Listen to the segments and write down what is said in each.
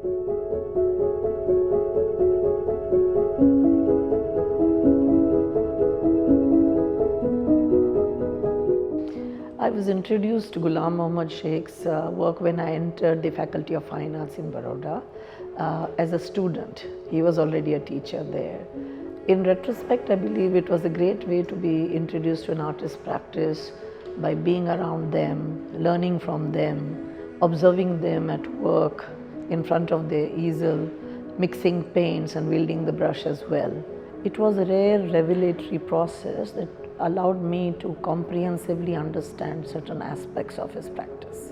I was introduced to Gulammohammed Sheikh's work when I entered the Faculty of Fine Arts in Baroda as a student. He was already a teacher there. In retrospect, I believe it was a great way to be introduced to an artist's practice by being around them, learning from them, observing them at work in front of the easel, mixing paints and wielding the brush as well. It was a rare revelatory process that allowed me to comprehensively understand certain aspects of his practice.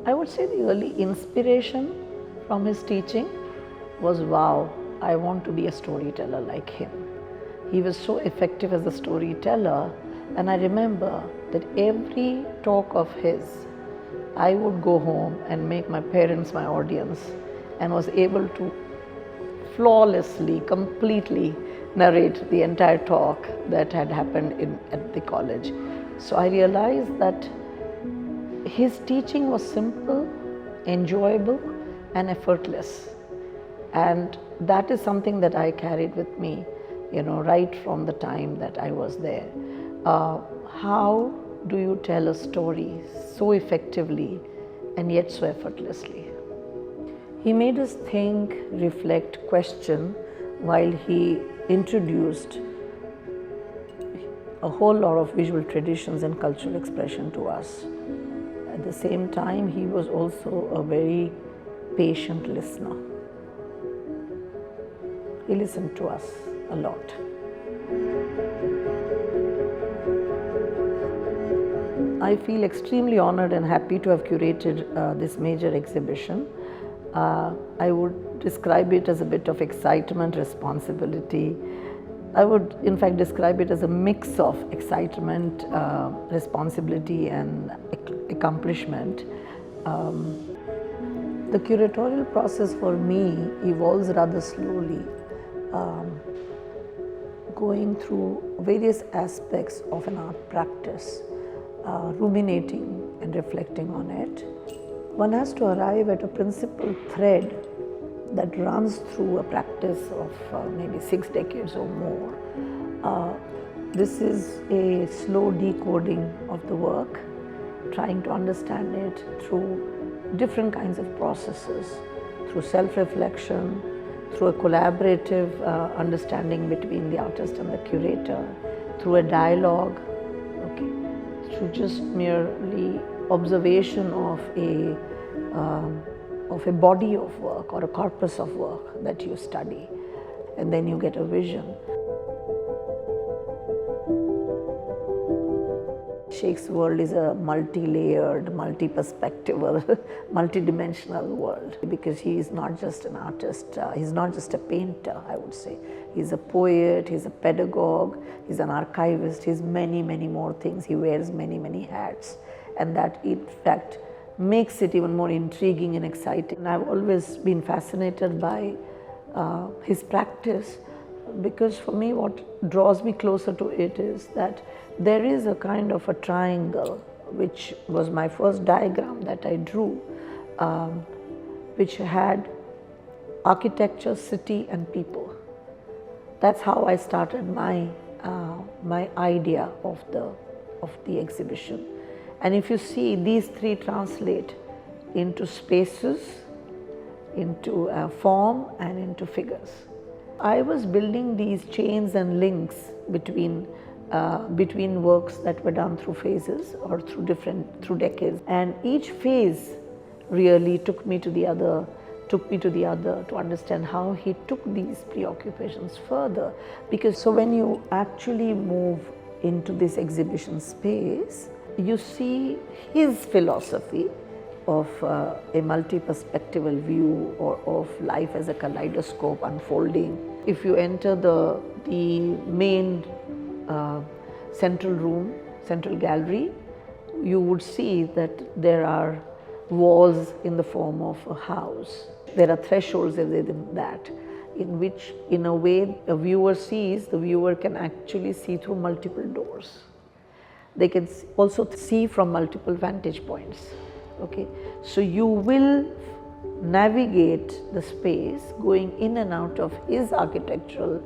I would say the early inspiration from his teaching was, wow, I want to be a storyteller like him. He was so effective as a storyteller, and I remember that every talk of his, I would go home and make my parents my audience and was able to flawlessly, completely narrate the entire talk that had happened at the college. So I realized that his teaching was simple, enjoyable and effortless, and that is something that I carried with me, right from the time that I was there. How do you tell a story so effectively and yet so effortlessly? He made us think, reflect, question while he introduced a whole lot of visual traditions and cultural expression to us. At the same time, he was also a very patient listener. He listened to us a lot. I feel extremely honored and happy to have curated this major exhibition. I would describe it as a bit of excitement, responsibility. I would in fact describe it as a mix of excitement, responsibility and accomplishment. The curatorial process for me evolves rather slowly, going through various aspects of an art practice, ruminating and reflecting on it. One has to arrive at a principal thread that runs through a practice of maybe 6 decades or more. This is a slow decoding of the work, trying to understand it through different kinds of processes, through self-reflection, through a collaborative understanding between the artist and the curator, through a dialogue, through just merely observation of a body of work or a corpus of work that you study, and then you get a vision. Sheikh's world is a multi-layered, multi-perspectival, multi-dimensional world, because he is not just an artist, he's not just a painter, I would say. He's a poet, he's a pedagogue, he's an archivist, he's many, many more things. He wears many, many hats, and that in fact makes it even more intriguing and exciting. And I've always been fascinated by his practice, because for me what draws me closer to it is that there is a kind of a triangle, which was my first diagram that I drew, which had architecture, city and people. That's how I started my idea of the exhibition. And if you see, these three translate into spaces, into form and into figures. I was building these chains and links between works that were done through phases or through decades, and each phase really took me to the other to understand how he took these preoccupations further. Because so when you actually move into this exhibition space, you see his philosophy of a multi-perspectival view or of life as a kaleidoscope unfolding. If you enter the main central room, central gallery, you would see that there are walls in the form of a house. There are thresholds within that, in which, in a way, a viewer sees, the viewer can actually see through multiple doors. They can also see from multiple vantage points. Okay, so you will navigate the space, going in and out of his architectural,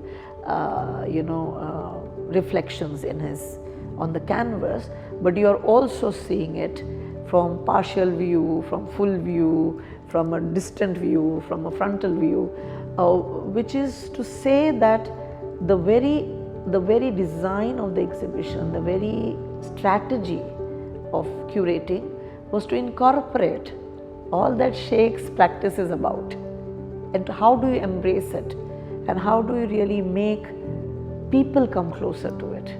reflections in his on the canvas, but you are also seeing it from partial view, from full view, from a distant view, from a frontal view, which is to say that the very design of the exhibition, the very strategy of curating was to incorporate all that Sheikh's practice is about, and how do you embrace it, and how do you really make people come closer to it.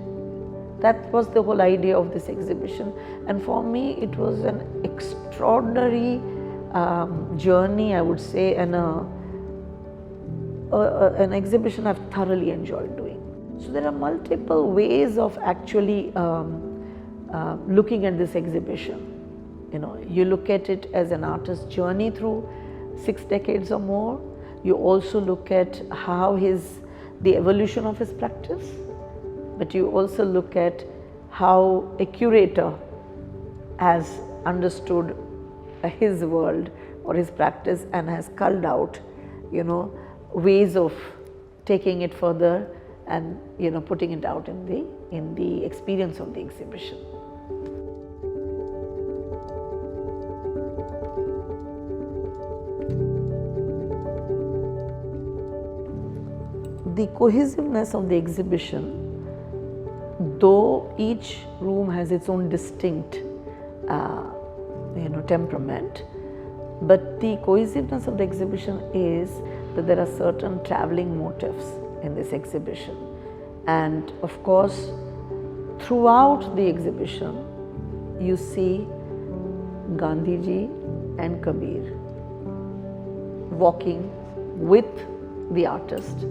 That was the whole idea of this exhibition, and for me it was an extraordinary journey, I would say, and an exhibition I've thoroughly enjoyed doing. So there are multiple ways of actually looking at this exhibition. You look at it as an artist's journey through 6 decades or more. You also look at how the evolution of his practice, but you also look at how a curator has understood his world or his practice and has culled out, ways of taking it further and putting it out in the experience of the exhibition. The cohesiveness of the exhibition, though each room has its own distinct temperament, but the cohesiveness of the exhibition is that there are certain traveling motifs in this exhibition. And of course, throughout the exhibition, you see Gandhiji and Kabir walking with the artist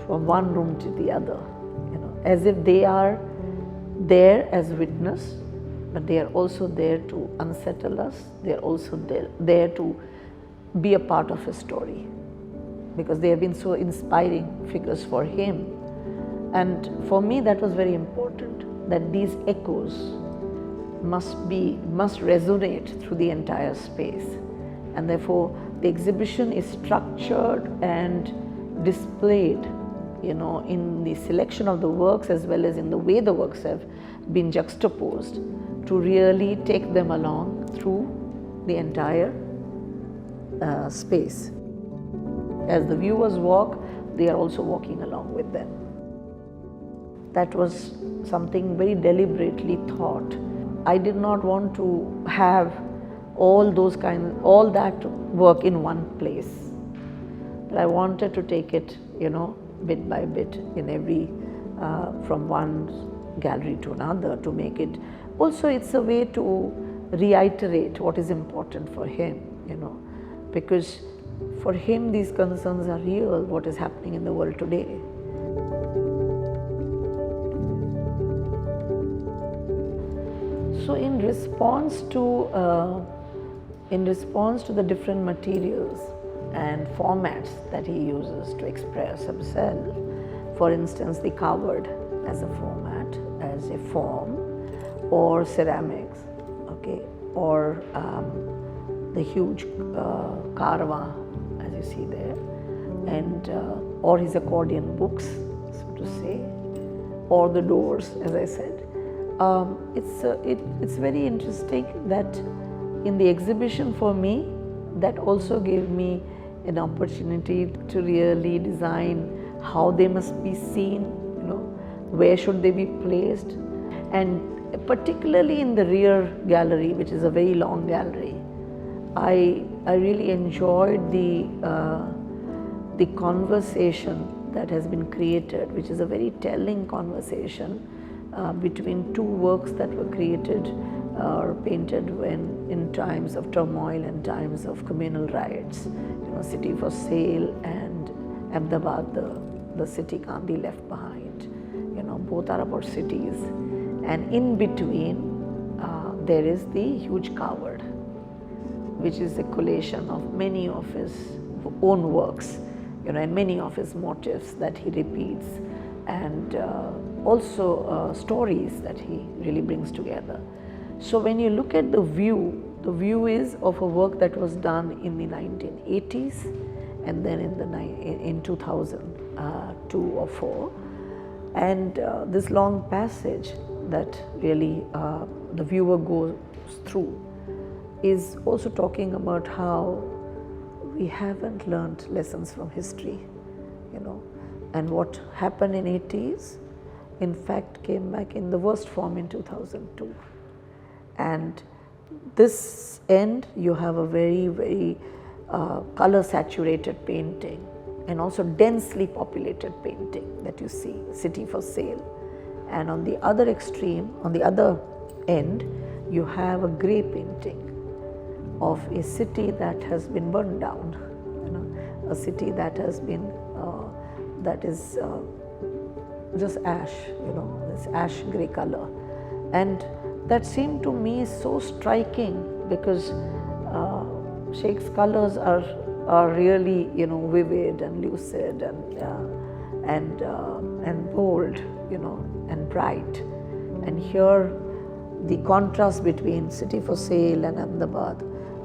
from one room to the other, as if they are there as witness, but they are also there to unsettle us. They are also there to be a part of his story, because they have been so inspiring figures for him. And for me, that was very important, that these echoes must resonate through the entire space. And therefore, the exhibition is structured and displayed, in the selection of the works as well as in the way the works have been juxtaposed to really take them along through the entire space. As the viewers walk, they are also walking along with them. That was something very deliberately thought. I did not want to have all that work in one place. But I wanted to take it, bit by bit in every, from one gallery to another, to make it. Also, it's a way to reiterate what is important for him, because for him these concerns are real, what is happening in the world today. So in response to the different materials and formats that he uses to express himself, for instance, the kaavad as a format, as a form, or ceramics, or the huge karva, as you see there, and or his accordion books, so to say, or the doors, as I said. It's very interesting that in the exhibition, for me, that also gave me an opportunity to really design how they must be seen, where should they be placed, and particularly in the rear gallery, which is a very long gallery, I really enjoyed the conversation that has been created, which is a very telling conversation between two works that were created or painted in times of turmoil and times of communal riots, City for Sale and Ahmedabad, the city Gandhi left behind. Both are about cities, and in between there is the huge kaavad, which is a collation of many of his own works, and many of his motifs that he repeats, and also stories that he really brings together. So when you look at the view The view is of a work that was done in the 1980s and then in 2002 or 4. And this long passage that really the viewer goes through is also talking about how we haven't learned lessons from history, you know, and what happened in 80s in fact came back in the worst form in 2002. And this end you have a very color saturated painting and also densely populated painting that you see, City for Sale. And on the other extreme, on the other end, you have a grey painting of a city that has been burned down, you know, a city that has been, that is just ash, you know, this ash grey color. And that seemed to me so striking because Sheikh's colors are really, you know, vivid and lucid and bold, you know, and bright. And here the contrast between City for Sale and Ahmedabad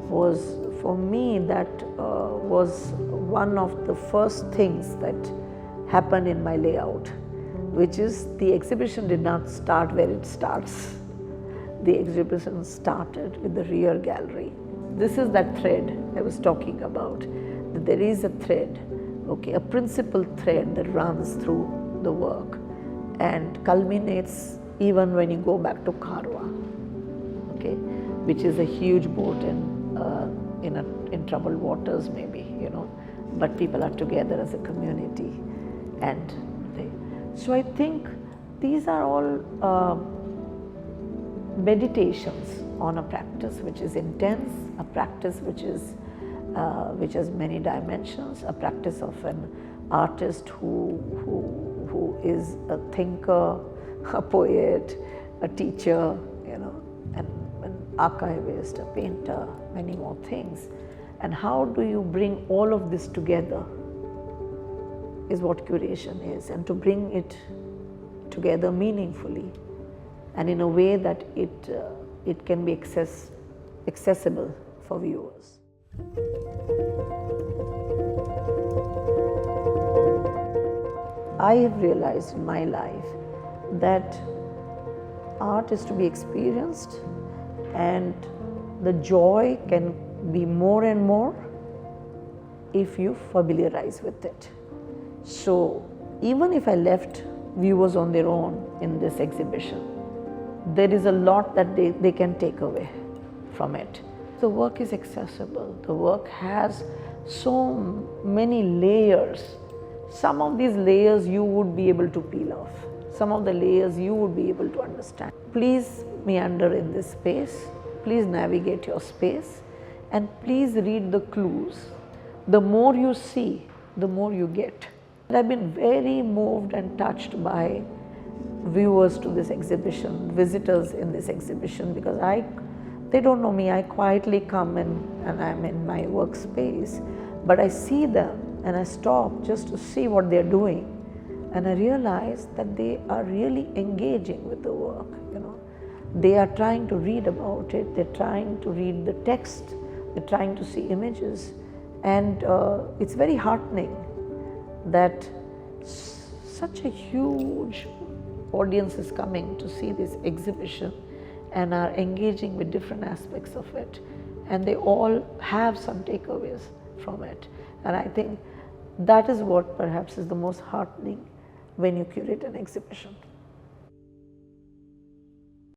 was, for me, that was one of the first things that happened in my layout, which is the exhibition did not start where it starts. The exhibition started with the rear gallery. This is that thread I was talking about, that there is a thread, okay, a principal thread that runs through the work and culminates even when you go back to Karwa, okay, which is a huge boat in troubled waters maybe, you know, but people are together as a community. And so I think these are all meditations on a practice which is intense, a practice which has many dimensions, a practice of an artist who is a thinker, a poet, a teacher, you know, and an archivist, a painter, many more things. And how do you bring all of this together is what curation is, and to bring it together meaningfully and in a way that it can be accessible for viewers. I have realized in my life that art is to be experienced, and the joy can be more and more if you familiarize with it. So even if I left viewers on their own in this exhibition, there is a lot that they can take away from it. The work is accessible. The work has so many layers. Some of these layers you would be able to peel off. Some of the layers you would be able to understand. Please meander in this space. Please navigate your space. And please read the clues. The more you see, the more you get. I've been very moved and touched by viewers to this exhibition, visitors in this exhibition, because they don't know me. I quietly come and I'm in my workspace, but I see them and I stop just to see what they're doing, and I realize that they are really engaging with the work. You know, they are trying to read about it. They're trying to read the text. They're trying to see images, and it's very heartening that such a huge audience is coming to see this exhibition and are engaging with different aspects of it, and they all have some takeaways from it. And I think that is what perhaps is the most heartening when you curate an exhibition.